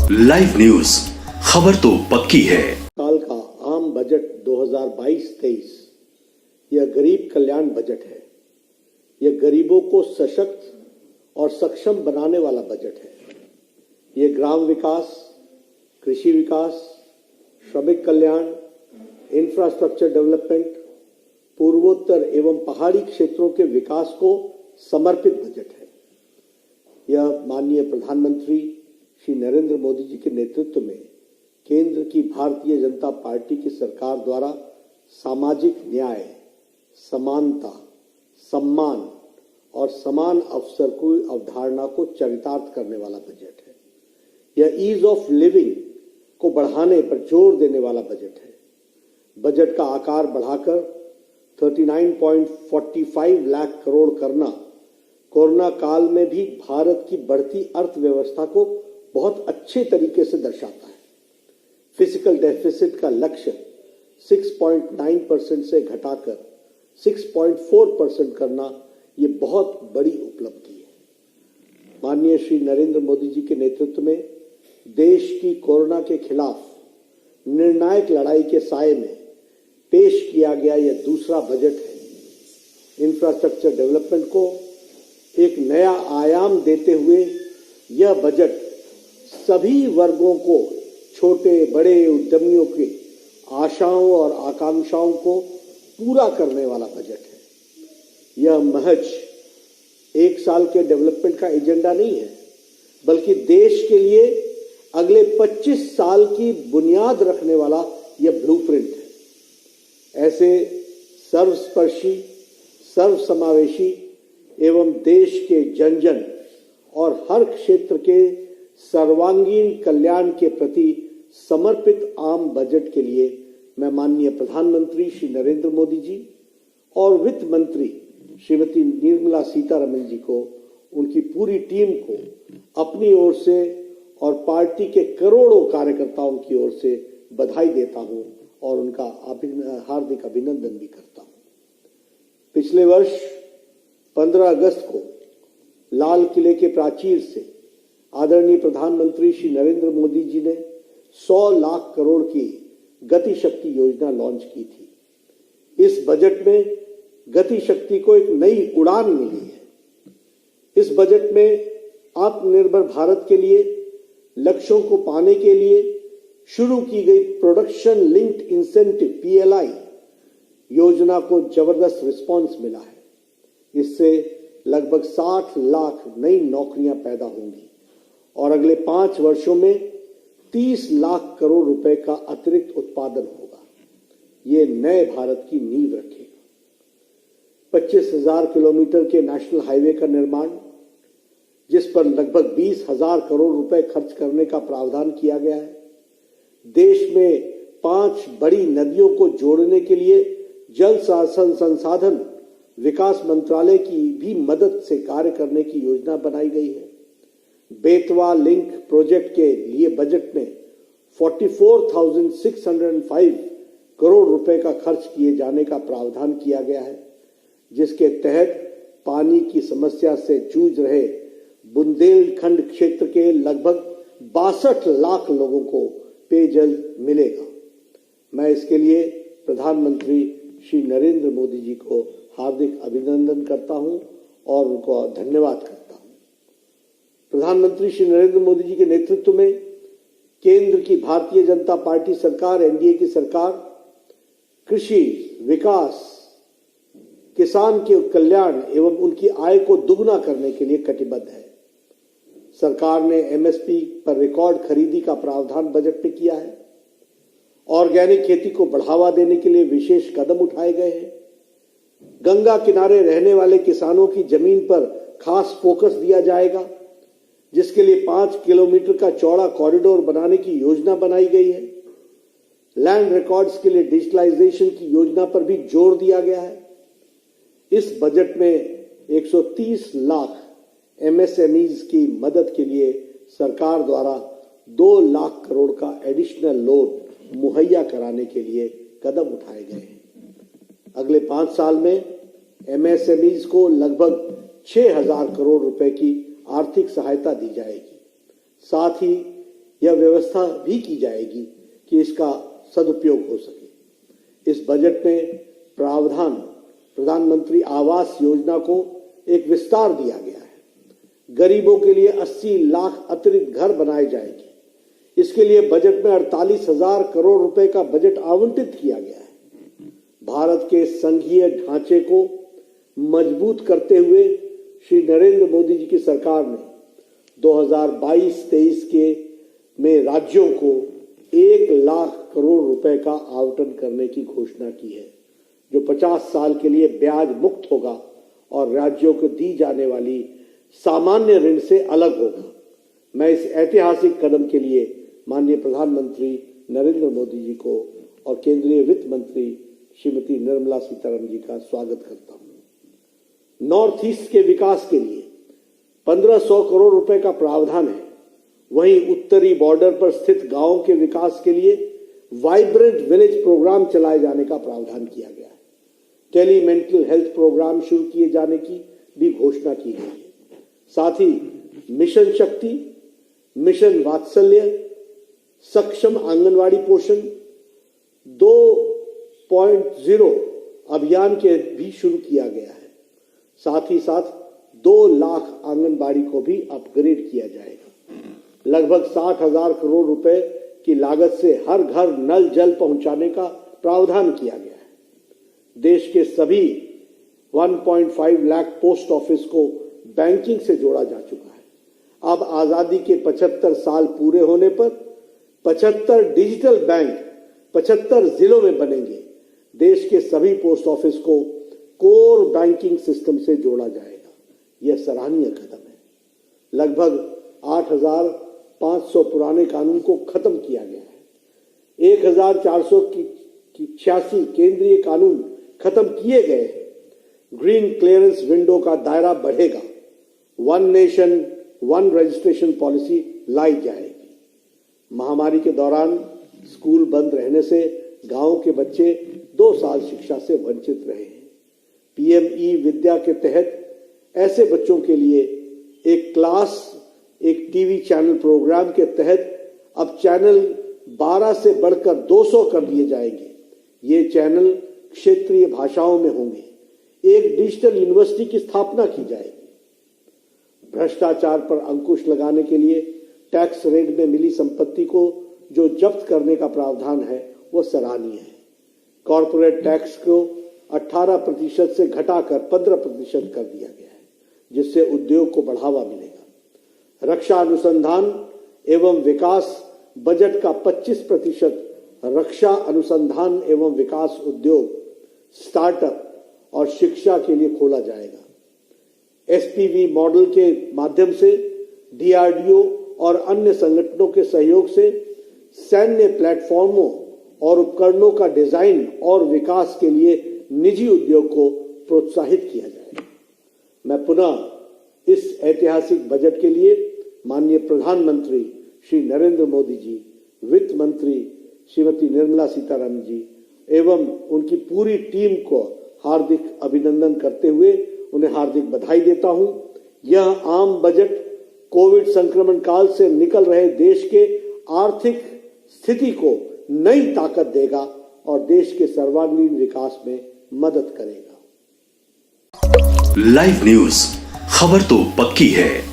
Live news, खबर तो पक्की है। साल का आम बजट 2022-23 यह गरीब कल्याण बजट है। यह गरीबों को सशक्त और सक्षम बनाने वाला बजट है। यह ग्राम विकास, कृषि विकास, श्रमिक कल्याण, इंफ्रास्ट्रक्चर डेवलपमेंट, पूर्वोत्तर एवं पहाड़ी क्षेत्रों के विकास को समर्पित बजट है। यह माननीय प्रधानमंत्री श्री नरेंद्र मोदी जी के नेतृत्व में केंद्र की भारतीय जनता पार्टी की सरकार द्वारा सामाजिक न्याय, समानता, सम्मान और समान अवसर की अवधारणा को चरितार्थ करने वाला बजट है। यह ईज ऑफ लिविंग को बढ़ाने पर जोर देने वाला बजट है। बजट का आकार बढ़ाकर 39.45 लाख करोड़ करना कोरोना काल में भी भारत की बढ़ती अर्थव्यवस्था को बहुत अच्छे तरीके से दर्शाता है। फिजिकल डेफिसिट का लक्ष्य 6.9% से घटाकर 6.4% करना ये बहुत बड़ी उपलब्धि है। माननीय श्री नरेंद्र मोदी जी के नेतृत्व में देश की कोरोना के खिलाफ निर्णायक लड़ाई के साये में पेश किया गया यह दूसरा बजट है। इंफ्रास्ट्रक्चर डेवलपमेंट को एक नया आयाम देते हुए यह बजट सभी वर्गों को, छोटे बड़े उद्यमियों के आशाओं और आकांक्षाओं को पूरा करने वाला बजट है। यह महज एक साल के डेवलपमेंट का एजेंडा नहीं है, बल्कि देश के लिए अगले 25 साल की बुनियाद रखने वाला यह ब्लूप्रिंट है। ऐसे सर्वस्पर्शी, सर्वसमावेशी एवं देश के जन जन और हर क्षेत्र के सर्वांगीण कल्याण के प्रति समर्पित आम बजट के लिए मैं माननीय प्रधानमंत्री श्री नरेंद्र मोदी जी और वित्त मंत्री श्रीमती निर्मला सीतारमण जी को, उनकी पूरी टीम को अपनी ओर से और पार्टी के करोड़ों कार्यकर्ताओं की ओर से बधाई देता हूं और उनका हार्दिक अभिनंदन भी करता हूं। पिछले वर्ष 15 अगस्त को लाल किले के प्राचीर से आदरणीय प्रधानमंत्री श्री नरेंद्र मोदी जी ने 100 लाख करोड़ की गति शक्ति योजना लॉन्च की थी। इस बजट में गति शक्ति को एक नई उड़ान मिली है। इस बजट में आत्मनिर्भर भारत के लिए लक्ष्यों को पाने के लिए शुरू की गई प्रोडक्शन लिंक्ड इंसेंटिव PLI योजना को जबरदस्त रिस्पांस मिला है। इससे लगभग 60 लाख नई नौकरियां पैदा होंगी और अगले 5 वर्षों में 30 लाख करोड़ रुपए का अतिरिक्त उत्पादन होगा। ये नए भारत की नींव रखेगा। 25,000 किलोमीटर के नेशनल हाईवे का निर्माण, जिस पर लगभग 20,000 करोड़ रुपए खर्च करने का प्रावधान किया गया है। देश में 5 बड़ी नदियों को जोड़ने के लिए जल संसाधन विकास मंत्रालय की भी मदद से कार्य करने की योजना बनाई गई है। बेतवा लिंक प्रोजेक्ट के लिए बजट में 44,605 करोड़ रुपए का खर्च किए जाने का प्रावधान किया गया है, जिसके तहत पानी की समस्या से जूझ रहे बुंदेलखंड क्षेत्र के लगभग 62 लाख लोगों को पेयजल मिलेगा। मैं इसके लिए प्रधानमंत्री श्री नरेंद्र मोदी जी को हार्दिक अभिनंदन करता हूं और उनको धन्यवाद करता हूं। प्रधानमंत्री श्री नरेंद्र मोदी जी के नेतृत्व में केंद्र की भारतीय जनता पार्टी सरकार, NDA की सरकार, कृषि विकास, किसान के कल्याण एवं उनकी आय को दुगना करने के लिए कटिबद्ध है। सरकार ने MSP पर रिकॉर्ड खरीदी का प्रावधान बजट में किया है। ऑर्गेनिक खेती को बढ़ावा देने के लिए विशेष कदम उठाए गए हैं। गंगा किनारे रहने वाले किसानों की जमीन पर खास फोकस दिया जाएगा, जिसके लिए 5 किलोमीटर का चौड़ा कॉरिडोर बनाने की योजना बनाई गई है। लैंड रिकॉर्ड्स के लिए डिजिटलाइजेशन की योजना पर भी जोर दिया गया है। इस बजट में 130 लाख MSMEs की मदद के लिए सरकार द्वारा 2 लाख करोड़ का एडिशनल लोन मुहैया कराने के लिए कदम उठाए गए हैं। अगले 5 साल में MSMEs को लगभग 6,000 करोड़ रुपए की आर्थिक सहायता दी जाएगी। साथ ही यह व्यवस्था भी की जाएगी कि इसका सदुपयोग हो सके। इस बजट में प्रावधान प्रधानमंत्री आवास योजना को एक विस्तार दिया गया है। गरीबों के लिए 80 लाख अतिरिक्त घर बनाए जाएंगे। इसके लिए बजट में 48,000 करोड़ रुपए का बजट आवंटित किया गया है। भारत के संघीय ढांचे को मजबूत करते हुए श्री नरेंद्र मोदी जी की सरकार ने 2022-23 के में राज्यों को 1 लाख करोड़ रुपए का आवंटन करने की घोषणा की है, जो 50 साल के लिए ब्याज मुक्त होगा और राज्यों को दी जाने वाली सामान्य ऋण से अलग होगा। मैं इस ऐतिहासिक कदम के लिए माननीय प्रधानमंत्री नरेंद्र मोदी जी को और केंद्रीय वित्त मंत्री श्रीमती निर्मला सीतारमण जी का स्वागत करता हूं। नॉर्थ ईस्ट के विकास के लिए 1500 करोड़ रुपए का प्रावधान है। वहीं उत्तरी बॉर्डर पर स्थित गांवों के विकास के लिए वाइब्रेंट विलेज प्रोग्राम चलाए जाने का प्रावधान किया गया है। टेली मेंटल हेल्थ प्रोग्राम शुरू किए जाने की भी घोषणा की गई है। साथ ही मिशन शक्ति, मिशन वात्सल्य, सक्षम आंगनवाड़ी पोषण 2.0 अभियान के भी शुरू किया गया है। साथ ही साथ 2 लाख आंगनबाड़ी को भी अपग्रेड किया जाएगा। लगभग 60,000 करोड़ रुपए की लागत से हर घर नल जल पहुंचाने का प्रावधान किया गया है। देश के सभी 1.5 लाख पोस्ट ऑफिस को बैंकिंग से जोड़ा जा चुका है। अब आजादी के 75 साल पूरे होने पर 75 डिजिटल बैंक 75 जिलों में बनेंगे। देश के सभी पोस्ट ऑफिस को कोर बैंकिंग सिस्टम से जोड़ा जाएगा। यह सराहनीय कदम है। लगभग 8,500 पुराने कानून को खत्म किया गया है। 1,486 केंद्रीय कानून खत्म किए गए हैं। ग्रीन क्लियरेंस विंडो का दायरा बढ़ेगा। One nation one registration policy लाई जाएगी। महामारी के दौरान स्कूल बंद रहने से गांव के बच्चे 2 साल शिक्षा से वंचित रहे हैं। पीएम ई विद्या के तहत ऐसे बच्चों के लिए एक टीवी चैनल प्रोग्राम के तहत अब चैनल 12 से बढ़कर 200 कर दिए जाएंगे। ये चैनल क्षेत्रीय भाषाओं में होंगे। एक डिजिटल यूनिवर्सिटी की स्थापना की जाएगी। भ्रष्टाचार पर अंकुश लगाने के लिए टैक्स रेट में मिली संपत्ति को जो जब्त करने का प्रावधान है वो सराहनीय है। कॉर्पोरेट टैक्स को 18% से घटाकर 15% कर दिया गया है, जिससे उद्योग को बढ़ावा मिलेगा। रक्षा अनुसंधान एवं विकास बजट का 25% रक्षा अनुसंधान एवं विकास उद्योग, स्टार्टअप और शिक्षा के लिए खोला जाएगा। एसपीवी मॉडल के माध्यम से डीआरडीओ और अन्य संगठनों के सहयोग से सैन्य प्लेटफॉर्मों और उपकरणों का डिजाइन और विकास के लिए निजी उद्योग को प्रोत्साहित किया जाएगा। मैं पुनः इस ऐतिहासिक बजट के लिए माननीय प्रधानमंत्री श्री नरेंद्र मोदी जी, वित्त मंत्री श्रीमती निर्मला सीतारमण जी एवं उनकी पूरी टीम को हार्दिक अभिनंदन करते हुए उन्हें हार्दिक बधाई देता हूं। यह आम बजट कोविड संक्रमण काल से निकल रहे देश के आर्थिक स्थिति को नई ताकत देगा और देश के सर्वांगीण विकास में मदद करेगा। लाइव न्यूज, खबर तो पक्की है।